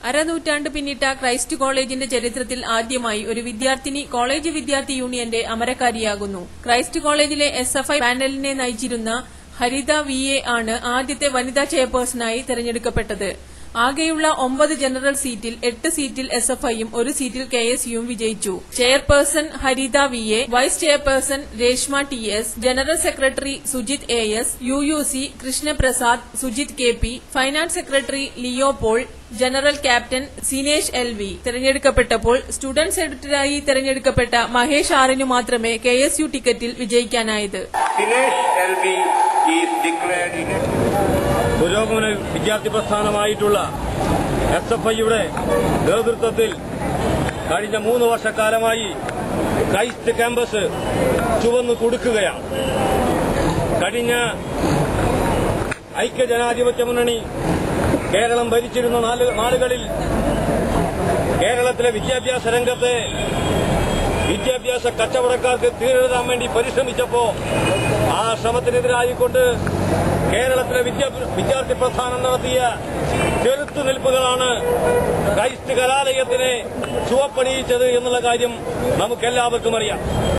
അരനൂറ്റാണ്ട് പിന്നിട്ട ക്രൈസ്റ്റ് കോളേജിന്റെ ചരിത്രത്തിൽ ആദ്യമായി ഒരു വിദ്യാർത്ഥിനി കോളേജ് വിദ്യാർത്ഥി യൂണിയന്റെ അമരക്കാരിയാകുന്നു. ക്രൈസ്റ്റ് കോളേജിലെ SFI പാനലിനെ നയിച്ചിരുന്ന ഹരിത VA ആണ് ആദ്യത്തെ വനിതാ ചെയർപേഴ്സണായി തെരഞ്ഞെടുക്കപ്പെട്ടത്. ആകെയുള്ള 9 ജനറൽ സീറ്റിൽ 8 സീറ്റിൽ SFIയും 1 സീറ്റിൽ KSUവും വിജയിച്ചു. Chairperson Haritha VA, vice chairperson Reshma TS, general secretary Sujith AS, UUC Krishnaprasad, Sujith KP, finance secretary Leo Paul, general captain Sinesh LV. തെരഞ്ഞെടുക്കപ്പെട്ടപ്പോൾ സ്റ്റുഡന്റ്സ് എഡിറ്ററായി തെരഞ്ഞെടുക്കപ്പെട്ട മഹേഷ് ആറിനു മാത്രമേ KSU ടിക്കറ്റിൽ വിജയിക്കാനായത്. പുരോഗമന വിദ്യാർത്ഥി പ്രസ്ഥാനമായിട്ടുള്ള SFIയുടെ നേതൃത്വത്തിൽ കഴിഞ്ഞ 3 വർഷക്കാലമായി ക്രൈസ്റ്റ് ക്യാമ്പസ് ചുവന്നു കൊടുക്കുകയാണ്. കഴിഞ്ഞ ഐക്യജനാധിപത്യ മുന്നണി കേരളം ഭരിച്ചിരുന്ന നാളുകളിൽ കേരളത്തിലെ വിദ്യാഭ്യാസ രംഗത്തെ വിദ്യാഭ്യാസ കച്ചവടക്കാർക്ക് തീരെഴുതാൻ വേണ്ടി പരിശ്രമിച്ചപ്പോൾ ആ ശ്രമത്തിനെതിരായിക്കൊണ്ട് കേരളത്തിലെ വിദ്യാർത്ഥി പ്രസ്ഥാനം നടത്തിയ ചെറുത്തുനിൽപ്പുകളാണ് ക്രൈസ്റ്റ് കലാലയത്തിനെ ചുവപ്പണിയിച്ചത് എന്നുള്ള കാര്യം നമുക്കെല്ലാവർക്കും അറിയാം.